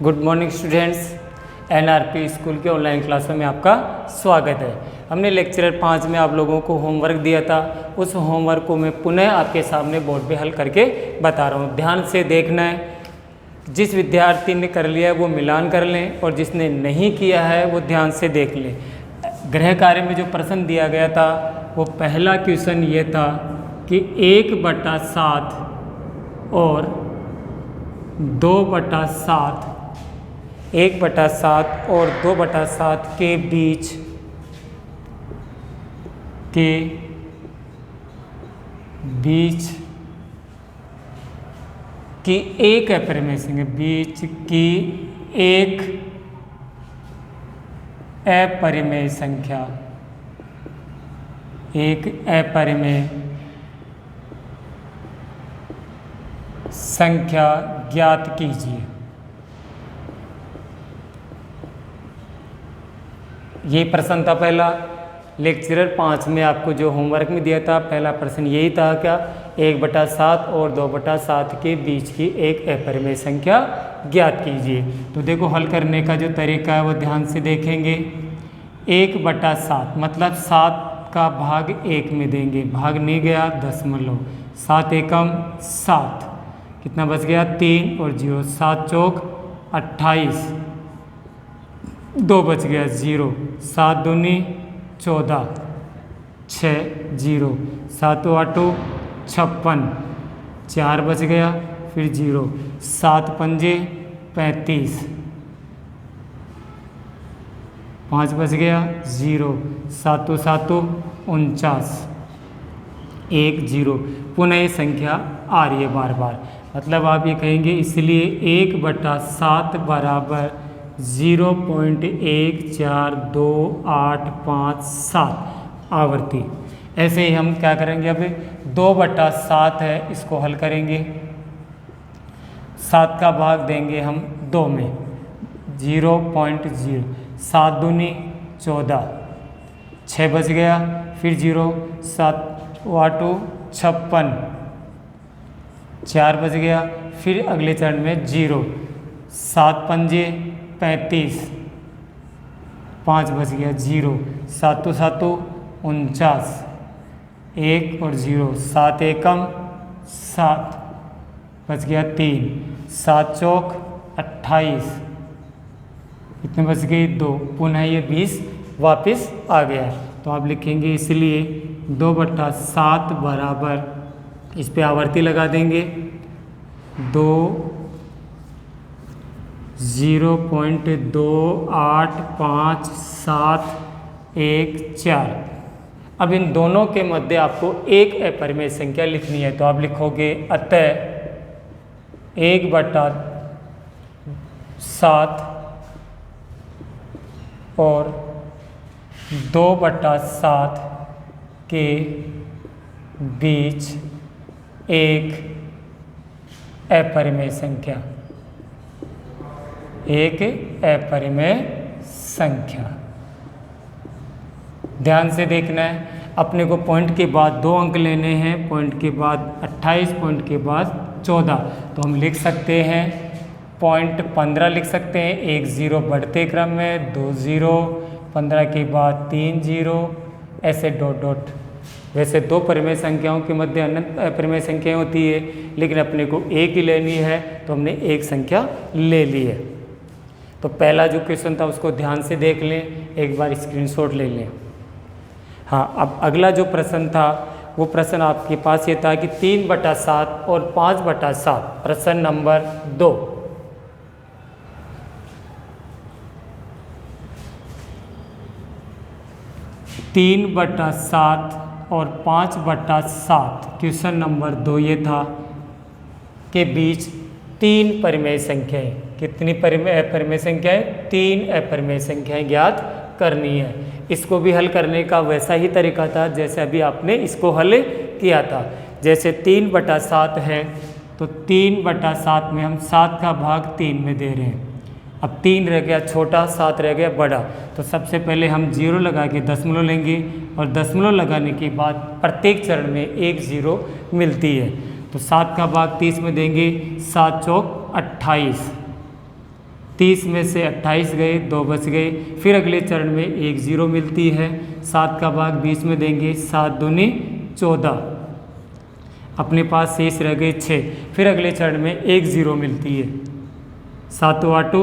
Good morning students, NRP school के online क्लासों में आपका स्वागत है। हमने लेक्चर 5 में आप लोगों को होमवर्क दिया था। उस होमवर्क को मैं पुनः आपके सामने बोर्ड पे हल करके बता रहा हूँ। ध्यान से देखना है। जिस विद्यार्थी ने कर लिया है वो मिलान कर लें और जिसने नहीं किया है वो ध्यान से देख लें। गृह कार्य में जो प्रश्न दिया गया था वो पहला क्वेश्चन ये था कि 1/7 और 2/7 1/7 और 2/7 के बीच की एक अपरिमेय संख्या बीच की एक अपरिमेय संख्या ज्ञात कीजिए। ये प्रश्न था पहला। लेक्चर 5 में आपको जो होमवर्क में दिया था पहला प्रश्न यही था क्या, 1/7 और 2/7 के बीच की एक अपरिमेय संख्या ज्ञात कीजिए। तो देखो हल करने का जो तरीका है वो ध्यान से देखेंगे। 1/7 मतलब 7 का भाग 1 में देंगे, भाग नहीं गया दशमलव, 7 एकम 7, कितना बच गया 3 और 0, 7 चौक 28, 2 बच गया 0, 7 दूनी 14, 6 0, 7 8 56, 4 बच गया फिर 0, 7 पंजे 35, 5 बच गया 0, 7 7 49, 1 0। पुनः ये संख्या आ रही है बार बार, मतलब आप ये कहेंगे इसलिए 1/7 बराबर 0.14285 आवर्ती। ऐसे ही हम क्या करेंगे, अब 2/7 है इसको हल करेंगे। 7 का भाग देंगे हम 2 में, 0.0, 7 दूनी 14, 6 बच गया फिर 0, 7 8 56, 4 बच गया फिर अगले चरण में 0, 7 पंजे 35, 5 बच गया 0, 7 7 49, 1 और 0, 7 एकम 7, बच गया 3, 7 चौक 28, कितने बच गए 2। पुनः ये 20 वापस आ गया। तो आप लिखेंगे इसलिए 2/7 बराबर, इस पे आवर्ती लगा देंगे 2 0.285714। अब इन दोनों के मध्य आपको एक अपरिमेय संख्या लिखनी है। तो आप लिखोगे अतः 1/7 और 2/7 के बीच एक अपरिमेय संख्या, ध्यान से देखना है। अपने को पॉइंट के बाद 2 अंक लेने हैं, पॉइंट के बाद 28, पॉइंट के बाद 14। तो हम लिख सकते हैं पॉइंट 15 लिख सकते हैं, 1 0 बढ़ते क्रम में, 2 0, 15 के बाद 3 0, ऐसे डॉट डॉट। वैसे 2 परिमेय संख्याओं के मध्य अनंत परिमेय संख्याएं होती है, लेकिन अपने को एक ही लेनी है तो हमने एक संख्या ले ली है। तो पहला जो क्वेश्चन था उसको ध्यान से देख लें, एक बार स्क्रीनशॉट ले लें। हाँ, अब अगला जो प्रश्न था वो प्रश्न आपके पास ये था कि 3/7 और 5/7, प्रश्न नंबर 2। तीन 3/7 और 5/7 क्वेश्चन नंबर 2 ये था के बीच 3 परिमेय संख्याएं, कितनी परिमेय संख्याएं, 3 अपरिमेय संख्याएं ज्ञात करनी है। इसको भी हल करने का वैसा ही तरीका था जैसे अभी आपने इसको हल किया था। जैसे 3/7 है तो 3/7 में हम 7 का भाग 3 में दे रहे हैं। अब 3 रह गया छोटा, 7 रह गया बड़ा। तो सबसे पहले हम 0 लगा के दशमलव लेंगे और दशमलव लगाने के बाद प्रत्येक चरण में 1 0 मिलती है। तो 7 का भाग 30 में देंगे, 7 चौक 28, 30 में से 28 गए, 2 बच गए। फिर अगले चरण में एक 0 मिलती है, 7 का भाग बीच में देंगे, 7 दूनी 14, अपने पास शेष रह गए 6। फिर अगले चरण में एक 0 मिलती है, 7 8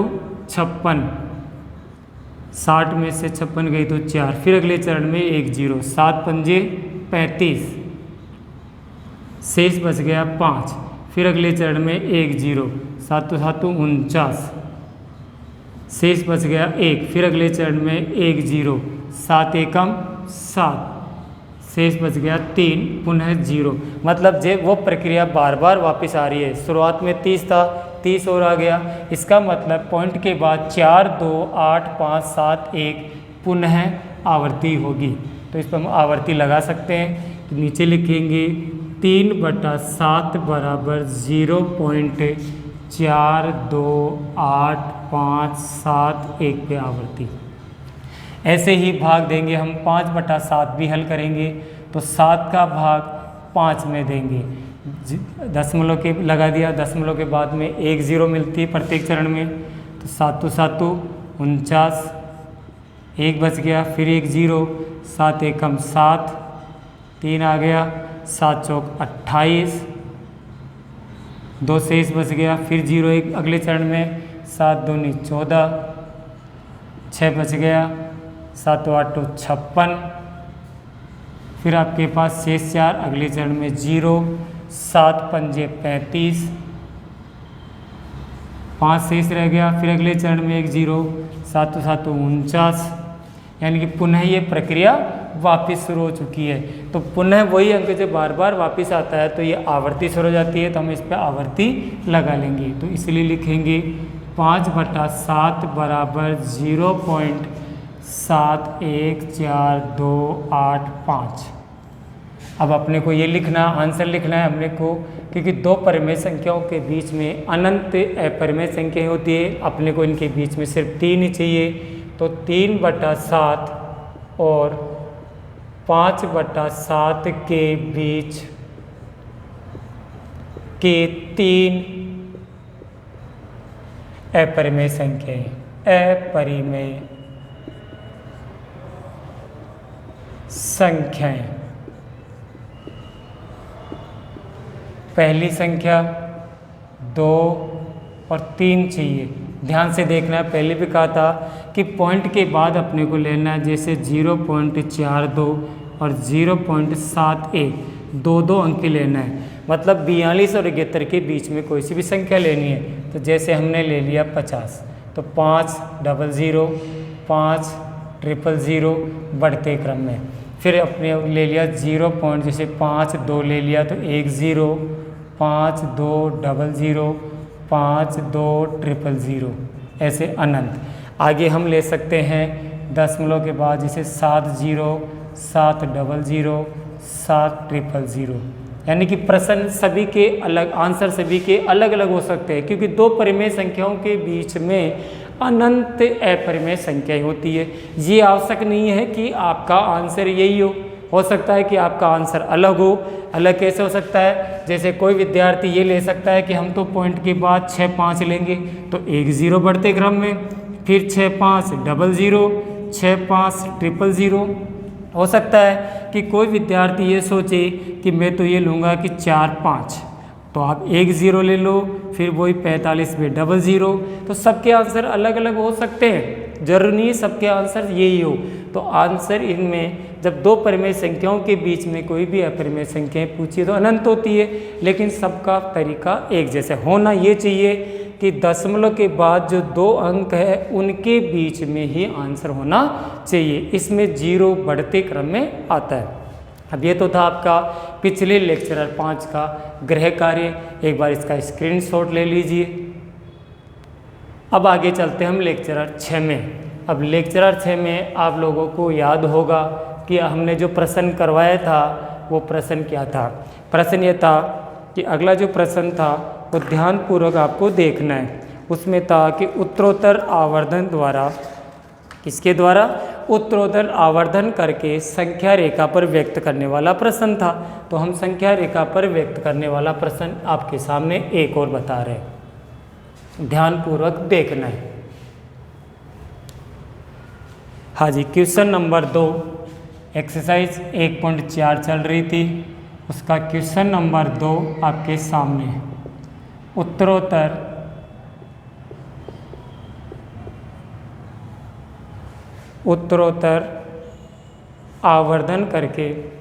56, 60 में से 56 गई तो 4। फिर अगले चरण में एक 0, 7 पंजे 35, शेष बच गया 5। फिर अगले चरण में एक 0, 7 7 49, शेष बच गया 1। फिर अगले चरण में एक 0, 7 एकम 7, शेष बच गया 3, पुनः 0। मतलब जे वो प्रक्रिया बार बार वापस आ रही है। शुरुआत में 30 था, 30 और आ गया। इसका मतलब पॉइंट के बाद 4 2 8 5 7 1 पुनः आवर्ती होगी। तो इस पर हम आवर्ती लगा सकते हैं। तो नीचे लिखेंगे 3/7 बराबर 0.428571 पे आवर्ती। ऐसे ही भाग देंगे हम, 5/7 भी हल करेंगे तो 7 का भाग 5 में देंगे, दशमलव के लगा दिया, दशमलव के बाद में एक 0 मिलती है प्रत्येक चरण में। तो 7 7 49, एक बच गया, फिर एक 0, 7 एकम 7, 3 आ गया, 7 चौक 28, 2 शेष बच गया, फिर 0 एक अगले चरण में, 7 दूनी 14, 6 बच गया, 7 8 56, फिर आपके पास शेष 4 अगले चरण में 0, 7 पंजे 35, 5 शेष रह गया। फिर अगले चरण में एक 0, 7 7 49, यानी कि पुनः ये प्रक्रिया वापस शुरू हो चुकी है। तो पुनः वही अंक जब बार बार वापस आता है तो ये आवर्ती शुरू हो जाती है, तो हम इस पर आवर्ती लगा लेंगे। तो इसलिए लिखेंगे 5/7 बराबर 0.714285। अब अपने को ये लिखना, आंसर लिखना है अपने को, क्योंकि दो परिमेय संख्याओं के बीच में अनंत अपरिमेय संख्याएं होती है, अपने को इनके बीच में सिर्फ 3 ही चाहिए। तो 3/7 और 5/7 के बीच के 3 अपरिमेय संख्याएं, अपरिमेय संख्याएं। पहली संख्या 2 और 3 चाहिए। ध्यान से देखना है, पहले भी कहा था कि पॉइंट के बाद अपने को लेना है, जैसे 0.42 और 0.71, 2 अंक लेना है। मतलब 42 और 71 के बीच में कोई सी भी संख्या लेनी है। तो जैसे हमने ले लिया 50, तो 5 00 5 000 बढ़ते क्रम में। फिर अपने ले लिया 0. जैसे 5 2 ले लिया तो 10 5 2 00 5 2 000, ऐसे अनंत। आगे हम ले सकते हैं दशमलव के बाद, जैसे 7 0 7 00 7 000। यानी कि प्रश्न सभी के अलग, आंसर सभी के अलग अलग हो सकते हैं, क्योंकि दो परिमेय संख्याओं के बीच में अनंत अपरिमेय संख्याएं होती है। ये आवश्यक नहीं है कि आपका आंसर यही हो सकता है कि आपका आंसर अलग हो। अलग कैसे हो सकता है? जैसे कोई विद्यार्थी ये ले सकता है कि हम तो पॉइंट के बाद 6 5 लेंगे, तो 1 0 बढ़ते क्रम में, फिर 6 5 00 6 5 000। हो सकता है कि कोई विद्यार्थी ये सोचे कि मैं तो ये लूँगा कि 4 5, तो आप 1 0 ले लो, फिर वही 45 में 00। तो सबके आंसर अलग अलग हो सकते हैं, जरूरी नहीं सबके आंसर यही हो। तो आंसर इनमें जब दो परिमेय संख्याओं के बीच में कोई भी अपरिमेय संख्याएं पूछी तो अनंत होती है, लेकिन सबका तरीका एक जैसे होना ये चाहिए कि दशमलव के बाद जो 2 अंक है उनके बीच में ही आंसर होना चाहिए। इसमें 0 बढ़ते क्रम में आता है। अब ये तो था आपका पिछले लेक्चरर 5 का गृह कार्य, एक बार इसका स्क्रीनशॉट ले लीजिए। अब आगे चलते हैं हम लेक्चरर 6 में। अब लेक्चरर 6 में आप लोगों को याद होगा कि हमने जो प्रश्न करवाया था वो प्रश्न क्या था। प्रश्न ये था कि अगला जो प्रश्न था वो ध्यानपूर्वक आपको देखना है। उसमें था कि उत्तरोत्तर आवर्धन द्वारा, किसके द्वारा? उत्तरोत्तर आवर्धन करके संख्या रेखा पर व्यक्त करने वाला प्रश्न था। तो हम संख्या रेखा पर व्यक्त करने वाला प्रश्न आपके सामने एक और बता रहे हैं, ध्यानपूर्वक देखना है। हाँ जी, क्वेश्चन नंबर 2 एक्सरसाइज 1.4 चल रही थी, उसका क्वेश्चन नंबर 2 आपके सामने है। उत्तरोत्तर आवर्धन करके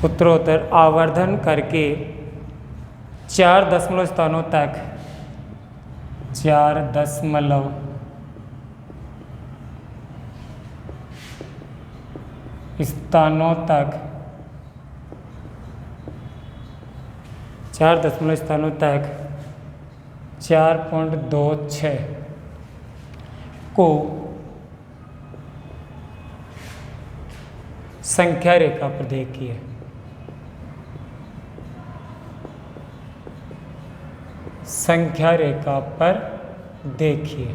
उत्तरोत्तर आवर्धन करके 4 दशमलव स्थानों तक 4 दशमलव स्थानों तक 4 दशमलव स्थानों तक 4.26 को संख्या रेखा पर देखिए। संख्या रेखा पर देखिए,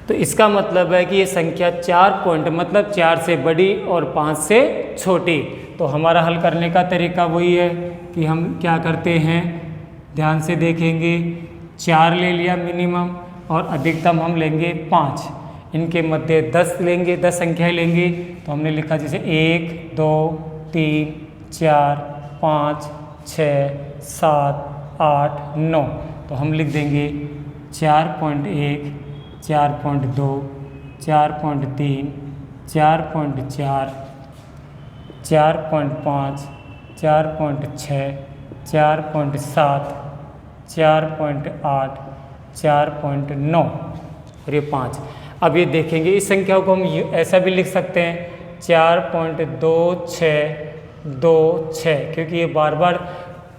तो इसका मतलब है कि ये संख्या 4 पॉइंट मतलब 4 से बड़ी और 5 से छोटी। तो हमारा हल करने का तरीका वही है कि हम क्या करते हैं, ध्यान से देखेंगे, 4 ले लिया मिनिमम और अधिकतम हम लेंगे 5, इनके मध्य 10 लेंगे, 10 संख्याएं लेंगे। तो हमने लिखा जैसे 1 2 3 4 5 6 7 8 9, तो हम लिख देंगे 4.1 4.2 4.3 4.4 4.5 4.6 4.7 4.8 4.9 और ये 5। अब ये देखेंगे इस संख्या को हम ऐसा भी लिख सकते हैं 4.2626, क्योंकि ये बार बार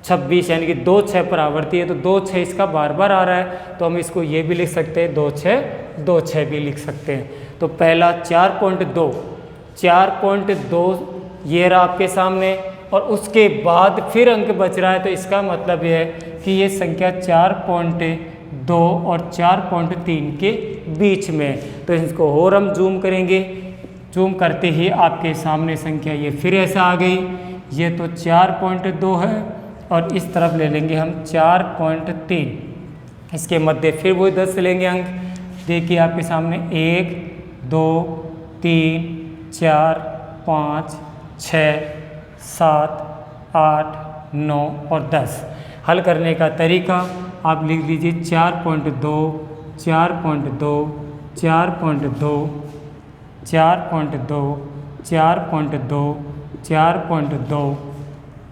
26 यानी कि 26 पर आवर्ती है, तो 26 इसका बार बार आ रहा है, तो हम इसको ये भी लिख सकते हैं 2626 भी लिख सकते हैं। तो पहला 4.2 ये रहा आपके सामने, और उसके बाद फिर अंक बच रहा है, तो इसका मतलब ये है कि ये संख्या 4.2 और 4.3 के बीच में। तो इसको और हम जूम करेंगे, जूम करते ही आपके सामने संख्या ये फिर ऐसा आ गई, ये तो 4.2 है और इस तरफ ले लेंगे हम 4.3, इसके मध्य फिर वही 10 लेंगे अंक। देखिए आपके सामने 1 2 3 4 5 6 7 8 9 और 10। हल करने का तरीका आप लिख लीजिए 4.2 4.2 4.2 4.2 4.2 4.2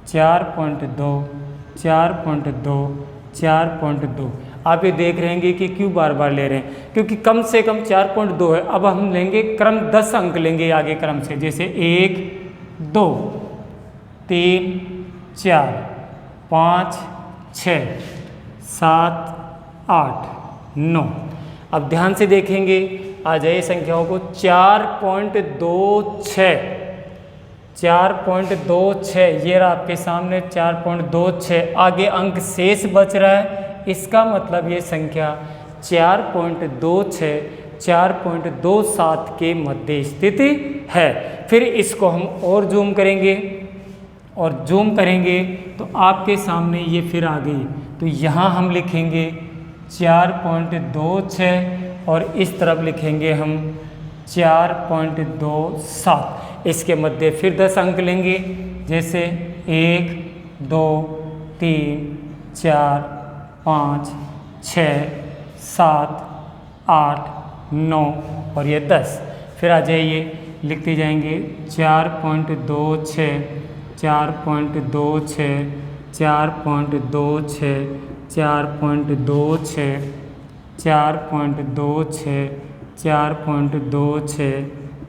4.2 4.2 4.2। आप ये देख रहे हैं कि क्यों बार बार ले रहे हैं, क्योंकि कम से कम 4.2 है। अब हम लेंगे क्रम 10 अंक लेंगे आगे क्रम से, जैसे 1 2 3 4 5 6 7 8 9। अब ध्यान से देखेंगे, आ जाइए संख्याओं को 4.26 ये रहा आपके सामने 4.26, आगे अंक शेष बच रहा है, इसका मतलब ये संख्या 4.27 के मध्य स्थित है। फिर इसको हम और जूम करेंगे, और जूम करेंगे तो आपके सामने ये फिर आ गई, तो यहाँ हम लिखेंगे 4.26 और इस तरफ लिखेंगे हम 4.27, इसके मध्य फिर 10 अंक लेंगे, जैसे 1 2 3 4 5 6 7 8 9 और ये 10। फिर आ जाइए लिखते जाएंगे 4.26 4.26 4.26 4.26 4.26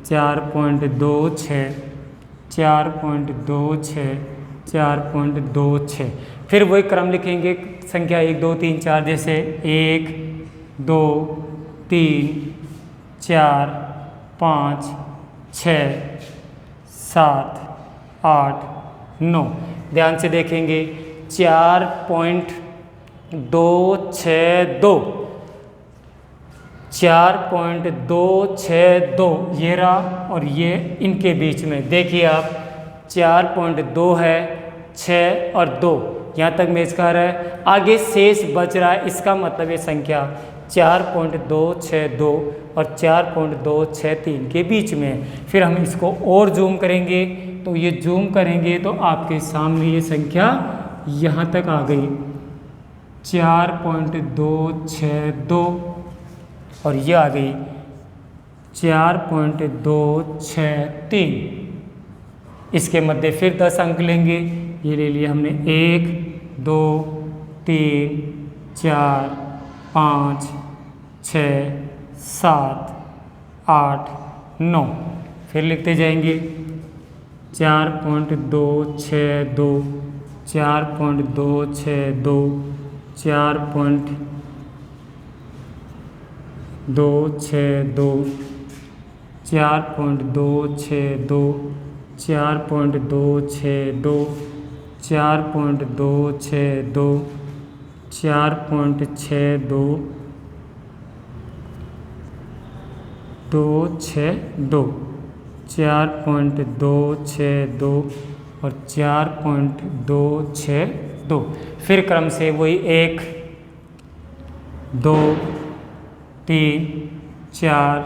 4.26 4.26 4.26 4.26। फिर वही क्रम लिखेंगे, संख्या 1 2 3 4, जैसे 1 2 3 4 5 6 7 8 9। ध्यान से देखेंगे 4.262 4.262 ये रहा, और ये इनके बीच में देखिए आप 4.2 है, 6 और 2 यहाँ तक मैच कर रहा है। आगे शेष बच रहा है, इसका मतलब ये संख्या 4.262 और 4.263 के बीच में है। फिर हम इसको और जूम करेंगे, तो ये जूम करेंगे तो आपके सामने ये संख्या यहाँ तक आ गई 4.262 और ये आ गई 4.263। इसके मध्य फिर 10 अंक लेंगे, ये ले लिया हमने 1 2 3 4 5 6 7 8 9, फिर लिखते जाएंगे 4.262 4.262 4.262 4.262 4.262 4.262 4.62 262 4.262 और 4.262। फिर क्रम से वही 1 2 3 4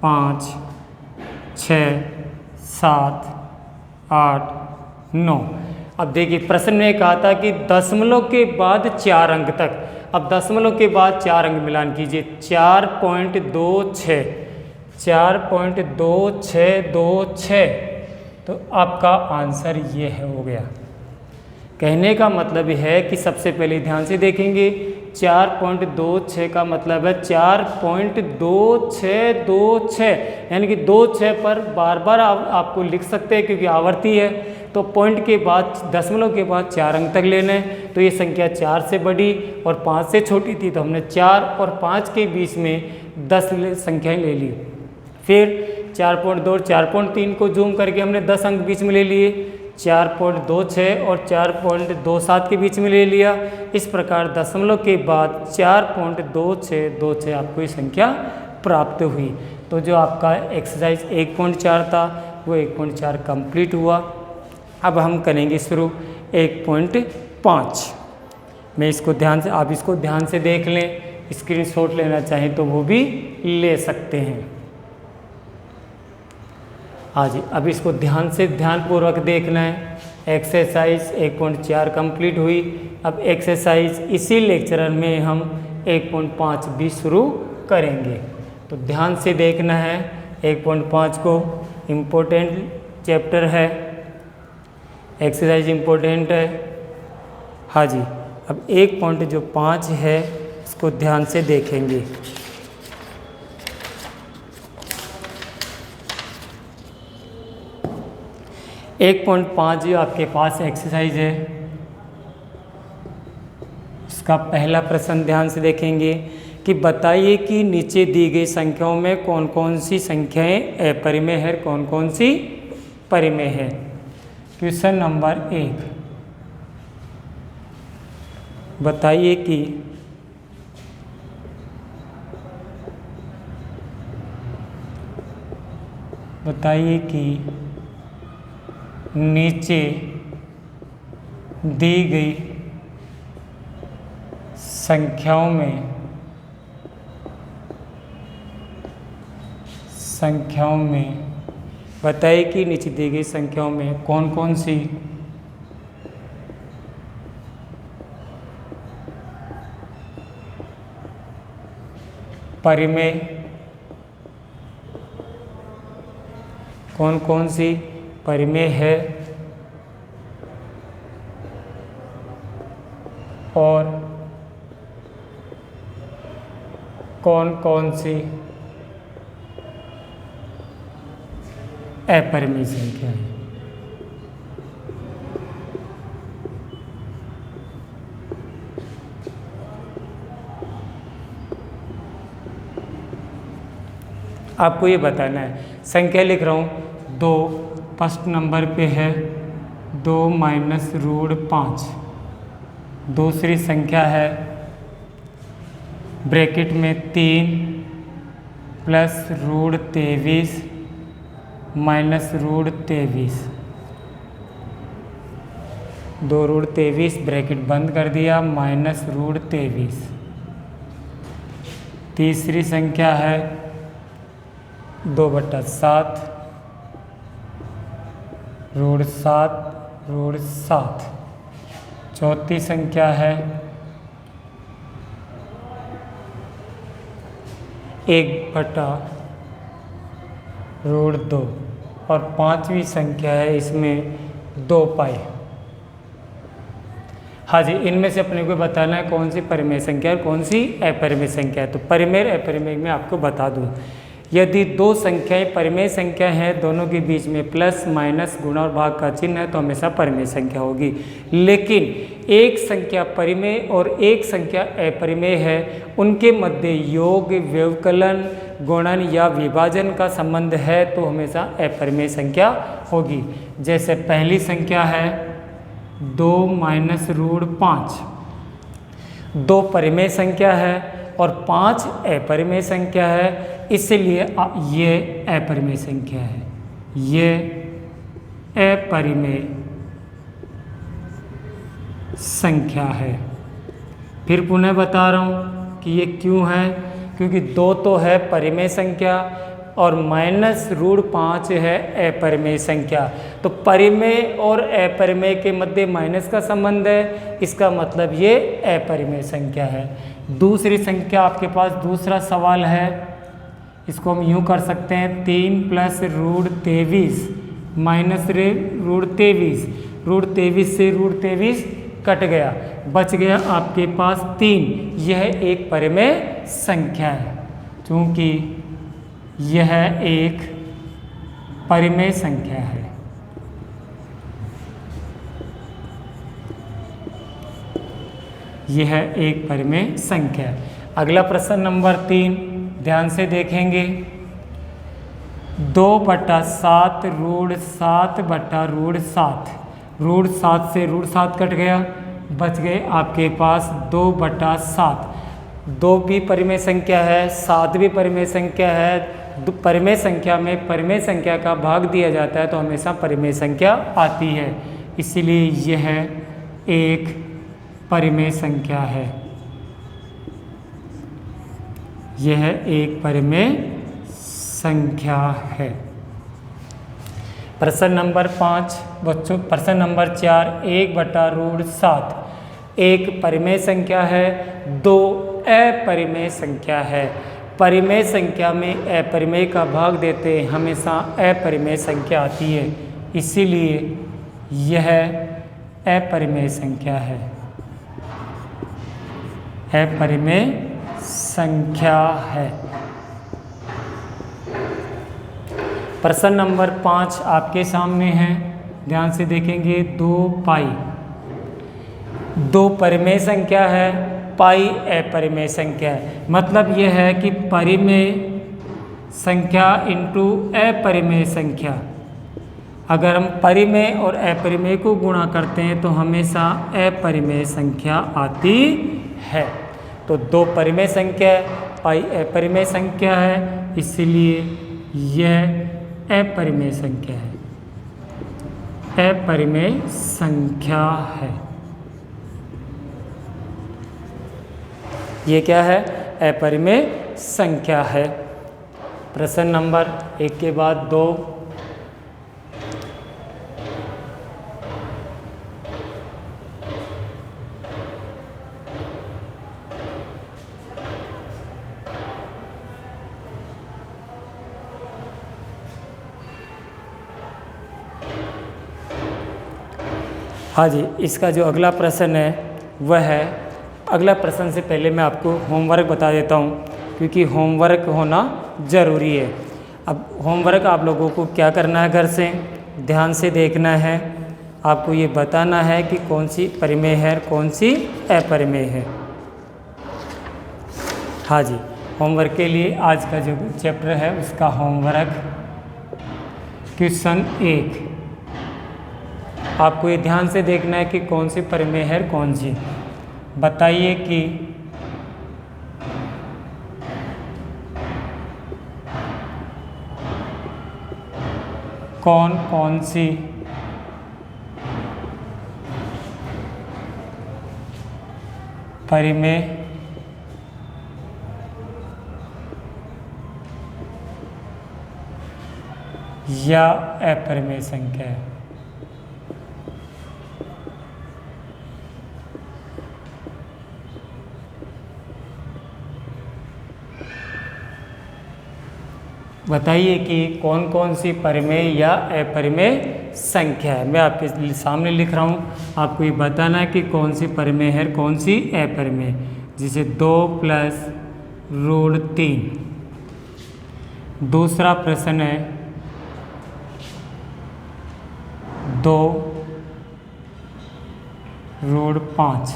5 6 7 8 9। अब देखिए प्रश्न में कहा था कि दशमलव के बाद 4 अंक तक। अब दशमलव के बाद 4 अंक मिलान कीजिए, 4.26 4.2626, तो आपका आंसर ये है, हो गया। कहने का मतलब है कि सबसे पहले ध्यान से देखेंगे, 4.26 का मतलब है 4.2626, यानी कि 26 पर बार बार आपको लिख सकते हैं क्योंकि आवर्ती है। तो पॉइंट के बाद दशमलव के बाद 4 अंक तक लेना है। तो ये संख्या 4 से बड़ी और 5 से छोटी थी, तो हमने 4 और 5 के बीच में 10 संख्याएं ले ली। फिर 4.2 और 4.3 को जूम करके हमने 10 अंक बीच में ले लिए, 4.26 और 4.27 के बीच में ले लिया। इस प्रकार दशमलव के बाद 4.2626 आपको ये संख्या प्राप्त हुई। तो जो आपका एक्सरसाइज 1.4 था वो 1.4 कंप्लीट हुआ। अब हम करेंगे शुरू 1.5। मैं इसको ध्यान से, आप इसको ध्यान से देख लें, स्क्रीनशॉट लेना चाहें तो वो भी ले सकते हैं। हाँ जी, अब इसको ध्यानपूर्वक देखना है। एक्सरसाइज 1.4 कंप्लीट हुई। अब एक्सरसाइज इसी लेक्चर में हम 1.5 भी शुरू करेंगे, तो ध्यान से देखना है। 1.5 को इम्पोर्टेंट चैप्टर है, एक्सरसाइज इम्पोर्टेंट है। हाँ जी, अब 1.5 है इसको ध्यान से देखेंगे। एक 1.5 जो आपके पास एक्सरसाइज है, इसका पहला प्रश्न ध्यान से देखेंगे कि बताइए कि नीचे दी गई संख्याओं में कौन कौन सी संख्याएं अपरिमेय है, कौन कौन सी परिमेय है। क्वेश्चन नंबर 1, बताइए कि नीचे दी गई संख्याओं में बताइए कि नीचे दी गई संख्याओं में कौन कौन सी परिमेय, कौन कौन सी परिमेय है और कौन कौन सी अपरिमेय संख्या है। आपको ये बताना है। संख्या लिख रहा हूँ 2, फर्स्ट नंबर पे है 2 माइनस रूट 5। दूसरी संख्या है ब्रैकेट में 3 plus root 23 minus root 23। 2√23 bracket बंद कर दिया -√23। तीसरी संख्या है 2/7 √7 चौथी संख्या है 1/√2 और पांचवी संख्या है इसमें 2 पाई। हाँ जी, इनमें से अपने को बताना है कौन सी परिमेय संख्या है कौन सी अपरिमेय संख्या है। तो परिमेय अपरिमेय में आपको बता दूं, यदि दो संख्याएं परिमेय संख्या हैं, दोनों के बीच में प्लस माइनस गुणा और भाग का चिन्ह है, तो हमेशा परिमेय संख्या होगी। लेकिन एक संख्या परिमेय और एक संख्या अपरिमेय है, उनके मध्य योग, व्यवकलन, गुणन या विभाजन का संबंध है, तो हमेशा अपरिमेय संख्या होगी। जैसे पहली संख्या है 2 -√5, 2 परिमेय संख्या है और 5 अपरिमेय संख्या है, इसलिए ये अपरिमेय संख्या है, ये अपरिमेय संख्या है। फिर पुनः बता रहा हूँ कि ये क्यों है, क्योंकि 2 तो है परिमेय संख्या और -√5 है अपरिमेय संख्या। तो परिमेय और अपरिमेय के मध्य माइनस का संबंध है, इसका मतलब ये अपरिमेय संख्या है। दूसरी संख्या आपके पास दूसरा सवाल है, इसको हम यूँ कर सकते हैं 3 + √23 -√23, √23 से √23 कट गया, बच गया आपके पास 3। यह एक परिमेय संख्या है, क्योंकि यह एक परिमेय संख्या है। यह एक परिमेय संख्या है। अगला प्रश्न नंबर 3 ध्यान से देखेंगे। 2/7 √7/√7, √7 से √7 कट गया, बच गए आपके पास 2/7। 2 भी परिमेय संख्या है, 7 भी परिमेय संख्या है। परिमेय संख्या में परिमेय संख्या का भाग दिया जाता है तो हमेशा परिमेय संख्या आती है, इसलिए यह एक परिमेय संख्या है। यह एक परिमेय संख्या है। प्रश्न नंबर 5 बच्चों, प्रश्न नंबर 4 1/√7 एक परिमेय संख्या है, 2 अपरिमेय संख्या है। परिमेय संख्या में अपरिमेय का भाग देते हमेशा अपरिमेय संख्या आती है, इसीलिए यह अपरिमेय संख्या है, अपरिमेय संख्या है। प्रश्न नंबर 5 आपके सामने है, ध्यान से देखेंगे। 2 पाई, 2 परिमेय संख्या है, पाई अपरिमेय संख्या है। मतलब यह है कि परिमेय संख्या इंटू अपरिमेय संख्या, अगर हम परिमेय और अपरिमेय को गुणा करते हैं तो हमेशा अपरिमेय संख्या आती है। तो 2 परिमेय संख्या है, पाई अपरिमेय संख्या है, इसलिए यह अपरिमेय संख्या है, अपरिमेय संख्या है। ये क्या है? अपरिमेय संख्या है। प्रश्न नंबर 1 के बाद 2 हाँ जी, इसका जो अगला प्रश्न है वह है, अगला प्रश्न से पहले मैं आपको होमवर्क बता देता हूँ, क्योंकि होमवर्क होना ज़रूरी है। अब होमवर्क आप लोगों को क्या करना है, घर से ध्यान से देखना है, आपको ये बताना है कि कौन सी परिमेय है कौन सी अपरिमेय है। हाँ जी, होमवर्क के लिए आज का जो चैप्टर है उसका होमवर्क क्वेश्चन 1, आपको ये ध्यान से देखना है कि कौन सी परिमेय है कौन सी। बताइए कि कौन कौन सी परिमेय या अपरिमेय संख्या है। बताइए कि कौन कौन सी परिमेय या अपरिमेय संख्या है। मैं आपके सामने लिख रहा हूँ, आपको ये बताना है कि कौन सी परिमेय है, कौन सी अपरिमेय। जैसे 2 + √3। दूसरा प्रश्न है 2 √5।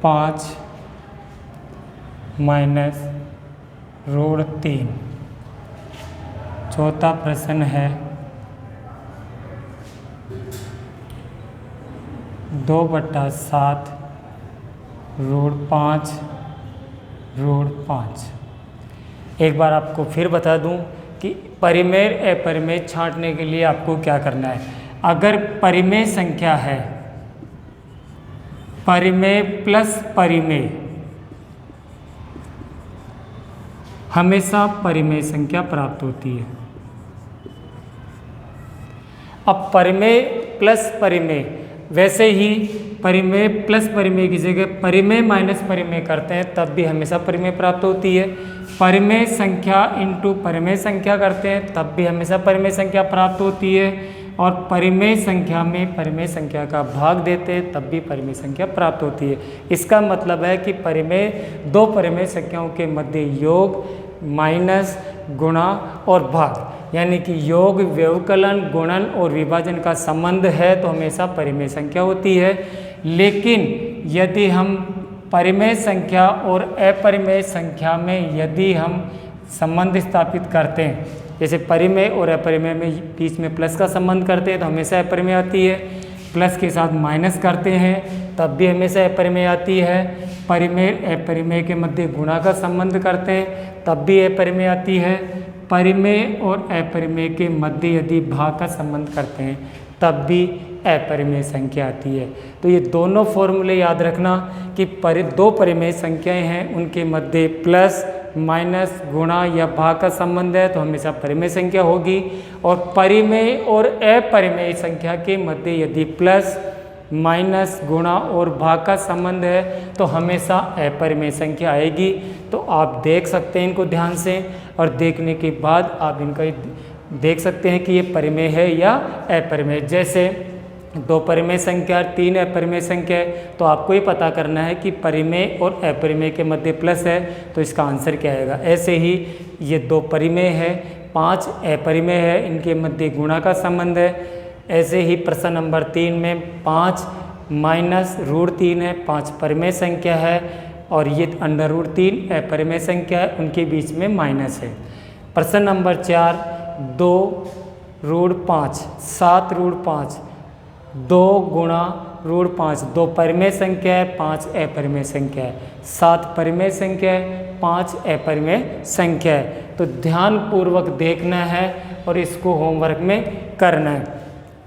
पाँच -√3। चौथा प्रश्न है 2/7 √5/5। एक बार आपको फिर बता दूं कि परिमेय अपरिमेय छांटने के लिए आपको क्या करना है। अगर परिमेय संख्या है, परिमेय प्लस परिमेय, हमेशा परिमेय संख्या प्राप्त होती है। अब परिमेय प्लस परिमेय, वैसे ही परिमेय प्लस परिमेय की जगह परिमेय माइनस परिमेय करते हैं तब भी हमेशा परिमेय प्राप्त होती है। परिमेय संख्या इंटू परिमेय संख्या करते हैं तब भी हमेशा परिमेय संख्या प्राप्त होती है। और परिमेय संख्या में परिमेय संख्या का भाग देते हैं तब भी परिमेय संख्या प्राप्त होती है। इसका मतलब है कि परिमेय दो परिमेय संख्याओं के मध्य योग, माइनस, गुणा और भाग, यानी कि योग, व्यवकलन, गुणन और विभाजन का संबंध है तो हमेशा परिमेय संख्या होती है। लेकिन यदि हम परिमेय संख्या और अपरिमेय संख्या में यदि हम संबंध स्थापित करते हैं, जैसे परिमेय और अपरिमेय में बीच में प्लस का संबंध करते हैं तो हमेशा अपरिमेय आती है। प्लस के साथ माइनस करते हैं तब भी हमेशा अपरिमेय आती है। परिमेय अपरिमेय के मध्य गुणा का संबंध करते हैं तब भी अपरिमेय आती है। परिमेय और अपरिमेय के मध्य यदि भाग का संबंध करते हैं तब भी अपरिमेय संख्या आती है। तो ये दोनों फॉर्मूले याद रखना कि दो परिमेय संख्याएं हैं, उनके मध्य प्लस, माइनस, गुणा या भाग का संबंध है तो हमेशा परिमेय संख्या होगी। और परिमेय और अपरिमेय संख्या के मध्य यदि प्लस, माइनस, गुणा और भाग का संबंध है तो हमेशा अपरिमेय संख्या आएगी। तो आप देख सकते हैं इनको ध्यान से, और देखने के बाद आप इनका देख सकते हैं कि ये परिमेय है या अपरिमेय। जैसे दो परिमेय संख्या, तीन अपरिमेय संख्या है तो आपको ये पता करना है कि परिमेय और अपरिमेय के मध्य प्लस है तो इसका आंसर क्या आएगा। ऐसे ही ये दो परिमेय है, पांच अपरिमेय है, इनके मध्य गुणा का संबंध है। ऐसे ही प्रश्न नंबर 3 में 5 -√3 है, 5 परिमेय संख्या है और ये √3 अपरिमेय संख्या है, उनके बीच में माइनस है। प्रश्न नंबर 4 2√5 7√5, 2 गुणा √5, 2 परिमेय संख्या है, 5 अपरिमेय संख्या है, 7 परिमेय संख्या है, 5 अपरिमेय संख्या है। तो ध्यानपूर्वक देखना है और इसको होमवर्क में करना है।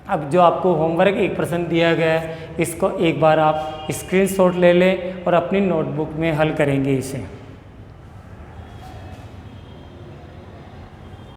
अब जो आपको होमवर्क एक प्रश्न दिया गया है, इसको एक बार आप स्क्रीनशॉट ले लें और अपनी नोटबुक में हल करेंगे इसे।